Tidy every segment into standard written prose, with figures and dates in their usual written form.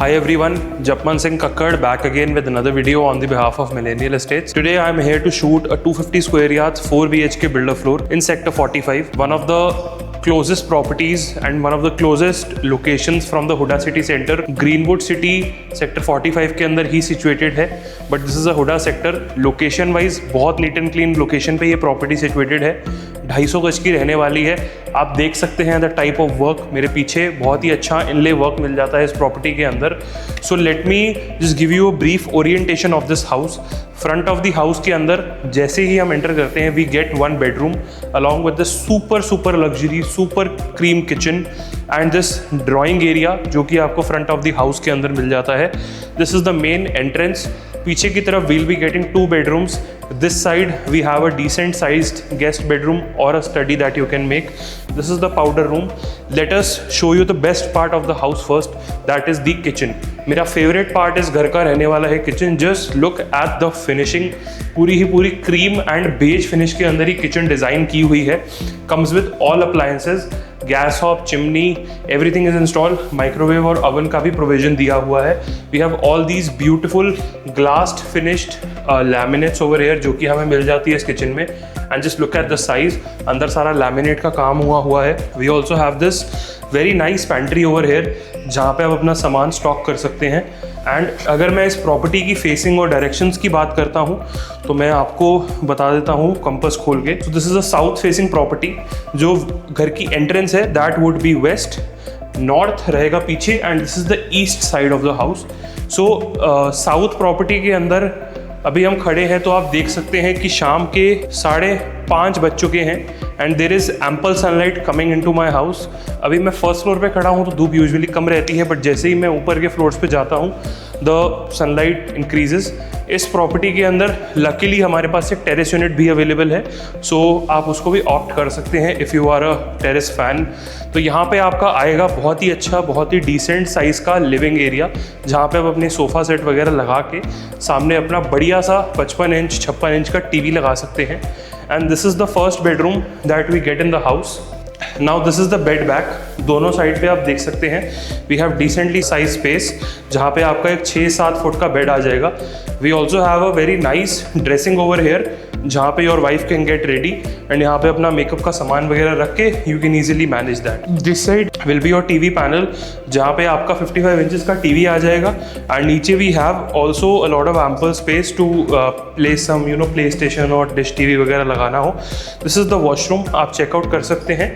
Hi everyone, Japman Singh Kakkad back again with another video on the behalf of Millennial Estates. Today I am here to shoot a 250 square yards 4 BHK builder floor in Sector 45, one of the closest properties and one of the closest locations from the Huda City Center. Greenwood City Sector 45 के अंदर ही situated है, but this is a Huda sector. Location wise बहुत neat and clean location पे ये property situated है. 250 गज की रहने वाली है. आप देख सकते हैं द टाइप ऑफ वर्क मेरे पीछे बहुत ही अच्छा इनले वर्क मिल जाता है इस प्रॉपर्टी के अंदर. So let me just give you a brief orientation of this house. Front of the house के अंदर जैसे ही हम एंटर करते हैं we get 1 bedroom along with the super luxury super cream kitchen and this drawing area जो कि आपको फ्रंट ऑफ द हाउस के अंदर मिल जाता है. This is the main entrance. पीछे की तरफ we'll be getting 2 bedrooms. This side we have a decent sized guest bedroom or a study that you can make. This is the powder room. Let us show you the best part of the house first. That is the kitchen. मेरा favorite part इस घर का रहने वाला है kitchen. Just look at the finishing. पूरी ही पूरी cream and beige finish के अंदर ही kitchen design की हुई है. Comes with all appliances. Gas hob, chimney, everything is installed. Microwave और ओवन का भी प्रोविजन दिया हुआ है. We have all these beautiful glassed finished laminates over here जो कि हमें मिल जाती है इस किचन में. And just look at the size. अंदर सारा लैमिनेट का काम हुआ है. We also have this very nice pantry over here जहाँ पे आप अपना सामान स्टॉक कर सकते हैं. एंड अगर मैं इस प्रॉपर्टी की फेसिंग और डायरेक्शंस की बात करता हूँ तो मैं आपको बता देता हूँ कंपास खोल के. So this is a south facing property. जो घर की एंट्रेंस है that would be west. North रहेगा पीछे and this is the east side of the house. So south property के अंदर अभी हम खड़े हैं तो आप देख सकते हैं कि शाम के 5:30 बज चुके हैं and there is ample sunlight coming into my house. अभी मैं फर्स्ट फ्लोर पे खड़ा हूँ तो धूप यूजुअली कम रहती है, बट जैसे ही मैं ऊपर के फ्लोर्स पे जाता हूँ द सनलाइट इंक्रीजेज. इस प्रॉपर्टी के अंदर लकीली हमारे पास एक टेरेस यूनिट भी अवेलेबल है, सो आप उसको भी ऑप्ट कर सकते हैं if you are a terrace fan. तो यहाँ पे आपका आएगा बहुत ही अच्छा, बहुत ही डिसेंट साइज़ का लिविंग एरिया जहाँ पे आप अपने सोफ़ा सेट वगैरह लगा के सामने अपना बढ़िया सा 55 इंच 56 इंच का टीवी लगा सकते हैं. And this is the first bedroom that we get in the house. Now this is the bed back. दोनों साइड पे आप देख सकते हैं we have decently size space जहाँ पे आपका एक 6-7 फुट का बेड आ जाएगा. We also have a very nice dressing over here जहाँ पे your wife can get ready and यहाँ पे अपना मेकअप का सामान वगैरह रख के you can easily manage that. This side will be your TV panel जहाँ पे आपका 55 इंचेस का टीवी आ जाएगा. एंड नीचे we have also a lot of ample space to place some play station और डिश टीवी वगैरह लगाना हो. This is the washroom. आप चेकआउट कर सकते हैं.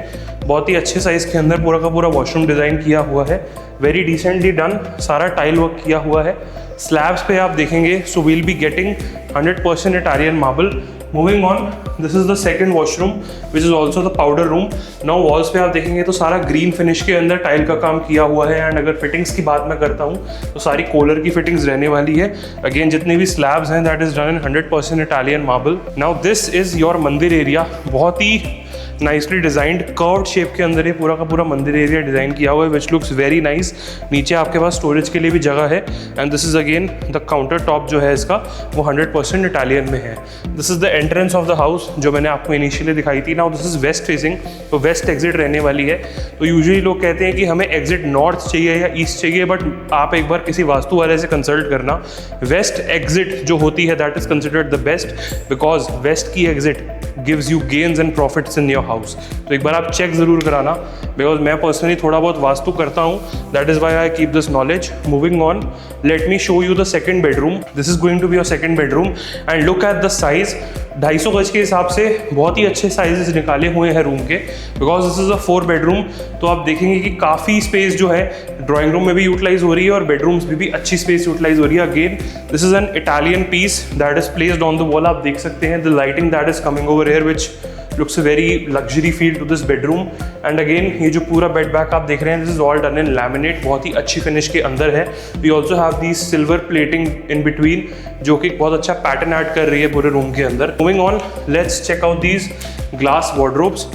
बहुत ही अच्छे साइज़ के अंदर पूरा का पूरा वॉशरूम डिज़ाइन किया हुआ है. Very decently done. सारा टाइल वर्क किया हुआ है. स्लैब्स पे आप देखेंगे so we'll be getting 100% Italian marble. Moving on, this is the second washroom which is also the powder room. Now walls पे आप देखेंगे तो सारा ग्रीन फिनिश के अंदर टाइल का काम किया हुआ है. एंड अगर फिटिंग्स की बात मैं करता हूँ तो सारी कोलर की फिटिंग्स रहने वाली है. अगेन जितने भी स्लैब्स हैं that is done in 100% Italian marble. Now this is your मंदिर एरिया. बहुत ही नाइसली डिजाइंड कर्व्ड शेप के अंदर ये पूरा का पूरा मंदिर एरिया डिजाइन किया हुआ है विच लुक्स वेरी नाइस. नीचे आपके पास स्टोरेज के लिए भी जगह है. And this is again the counter top जो है इसका वो 100% इटालियन में है. This is the entrance of the house जो मैंने आपको इनिशियली दिखाई थी. Now this is waste facing. तो वेस्ट एग्जिट रहने वाली है. तो यूजुअली लोग कहते हैं कि हमें एग्जिट नॉर्थ चाहिए या ईस्ट चाहिए, बट आप एक बार किसी वास्तु वाले से कंसल्ट करना. वेस्ट एग्जिट जो होती है that is considered the best because west की exit gives you gains and profits in your house. तो एक बार आप चेक ज़रूर कराना बिकॉज मैं पर्सनली थोड़ा बहुत वास्तु करता हूँ. That is why I keep this knowledge. Moving on, let me show you the second bedroom. This is going to be your second bedroom and look at the size. 250 गज के हिसाब से बहुत ही अच्छे साइजेस निकाले हुए हैं रूम के because this is a 4 bedroom. तो आप देखेंगे कि काफ़ी स्पेस जो है ड्राइंग रूम में भी यूटिलाइज हो रही है और बेडरूम्स में भी अच्छी स्पेस यूटिलाइज हो रही है. Again this is an Italian piece that is placed on the wall. आप देख सकते हैं the lighting that is coming over here which looks very luxury feel to this bedroom. And again ये जो पूरा बेड बैक आप देख रहे हैं this is all done in laminate. बहुत ही अच्छी फिनिश के अंदर है. We also have the silver plating in between जो कि बहुत अच्छा पैटर्न ऐड कर रही है पूरे रूम के अंदर. Moving on, let's check out these glass wardrobes.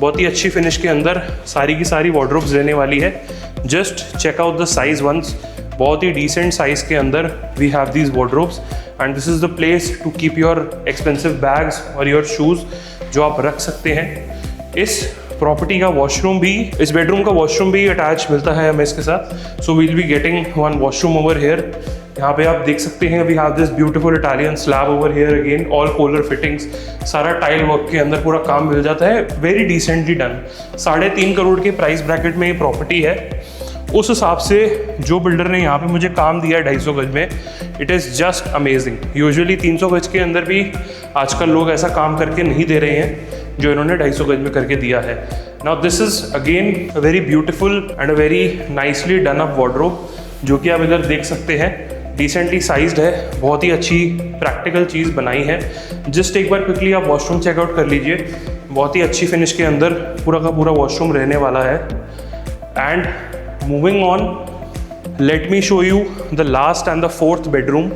बहुत ही अच्छी फिनिश के अंदर सारी की सारी वार्डरोब्स रहने वाली है. Just check out the size once. बहुत ही डिसेंट साइज के अंदर we have these wardrobes and this is the place to keep your expensive bags और योर शूज़ जो आप रख सकते हैं. इस प्रॉपर्टी का वॉशरूम भी, इस बेडरूम का वॉशरूम भी अटैच मिलता है हमें इसके साथ। So we'll be getting one washroom over here. यहाँ पे आप देख सकते हैं we have this beautiful Italian slab over here again, all polar fittings, सारा टाइल वर्क के अंदर पूरा काम मिल जाता है, वेरी डिसेंटली डन। 3.5 करोड़ के प्राइस ब्रैकेट में ये प्रॉपर्टी है। उस हिसाब से जो बिल्डर ने यहाँ पे मुझे काम दिया है 250 गज में, it is just amazing. Usually 300 गज के अंदर भी आजकल लोग ऐसा काम करके नहीं दे रहे हैं जो इन्होंने 250 गज में करके दिया है। Now this is again a very beautiful and a very nicely done up wardrobe, जो कि आप इधर देख सकते हैं, डिसेंटली साइज्ड है, बहुत ही अच्छी प्रैक्टिकल चीज़ बनाई है। जस्ट एक बार क्विकली आप वॉशरूम चेकआउट कर लीजिए, बहुत ही अच्छी फिनिश के अंदर पूरा का पूरा वॉशरूम रहने वाला है। And moving on, let me show you the last and the fourth bedroom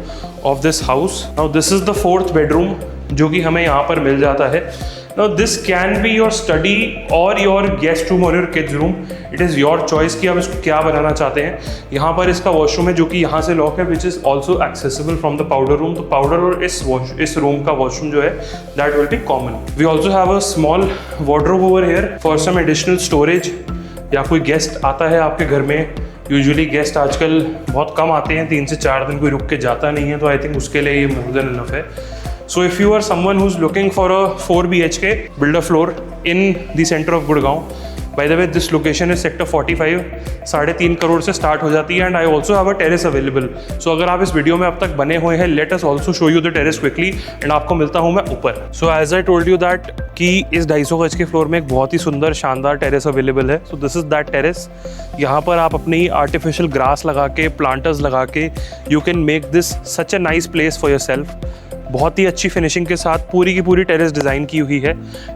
of this house. Now this is the fourth bedroom जो कि हमें यहाँ पर मिल जाता है। Now this can be your study or your guest room or your kids room. It is your choice कि आप इसको क्या बनाना चाहते हैं। यहाँ पर इसका वॉशरूम है जो कि यहाँ से लॉक है, which is also accessible from the powder room. तो powder और इस रूम का वॉशरूम जो है that will be common. We also have a small wardrobe over here for some additional storage. या कोई गेस्ट आता है आपके घर में, यूजुअली गेस्ट आजकल बहुत कम आते हैं, 3 से 4 दिन कोई रुक के जाता नहीं है, तो आई थिंक उसके लिए ये मोर देन इनफ है। So if you are someone who's looking for a 4 BHK builder floor in the center of Gurgaon, by the way this location is sector 45, 3.5 crore से स्टार्ट हो जाती है। And I also have a terrace available. So अगर आप इस video में अब तक बने हुए हैं, let us also show you the terrace quickly, and आपको मिलता हूँ मैं ऊपर। So as I told you that कि इस 250 गज के फ्लोर में एक बहुत ही सुंदर शानदार टेरेस अवेलेबल है। सो दिस इज दैट टेरेस। यहाँ पर आप अपनी आर्टिफिशियल ग्रास लगा के, प्लांटर्स लगा के, you can make this such a nice place for your self. बहुत ही अच्छी फिनिशिंग के साथ पूरी की पूरी टेरेस डिज़ाइन की हुई है।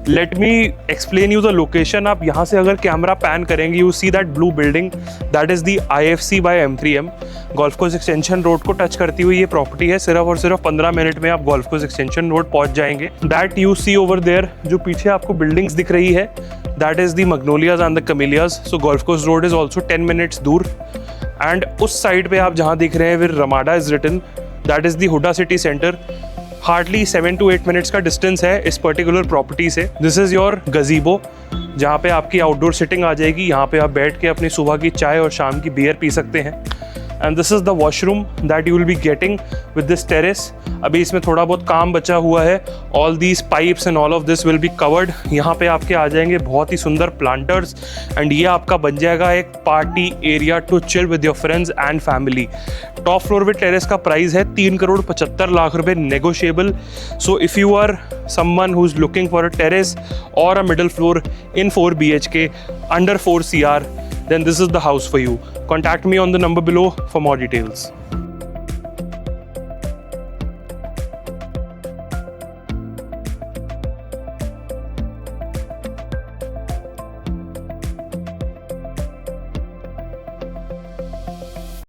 Let me explain you the location. आप यहाँ से अगर कैमरा पैन करेंगे, you see that blue building, that is the IFC by M3M। Golf course extension road को टच करती हुई ये प्रॉपर्टी है। सिर्फ और सिर्फ 15 मिनट में आप गोल्फ कोर्स एक्सटेंशन रोड पहुँच जाएंगे। That you see over there, जो पीछे आपको बिल्डिंग्स दिख रही है, that is the Magnolias and the Camellias. So golf course road is also 10 minutes दूर। एंड उस साइड पे आप जहाँ दिख रहे हैं with Ramada is written, that is the HUDA city centre. Hardly 7 to 8 minutes का डिस्टेंस है इस पर्टिकुलर प्रॉपर्टी से। दिस इज़ योर गजीबो, जहाँ पे आपकी आउटडोर सिटिंग आ जाएगी। यहाँ पे आप बैठ के अपनी सुबह की चाय और शाम की बियर पी सकते हैं। And this is the washroom that you will be getting with this terrace. अभी इसमें थोड़ा बहुत काम बचा हुआ है। All these pipes and all of this will be covered. यहाँ पे आपके आ जाएंगे बहुत ही सुंदर प्लांटर्स, एंड ये आपका बन जाएगा एक party area to chill with your friends and family. Top floor with terrace का प्राइस है 3 करोड़ 75 लाख रुपए, negotiable. So if you are someone who's looking for a terrace or a middle floor in 4 BHK under 4 CR, then this is the house for you. Contact me on the number below for more details.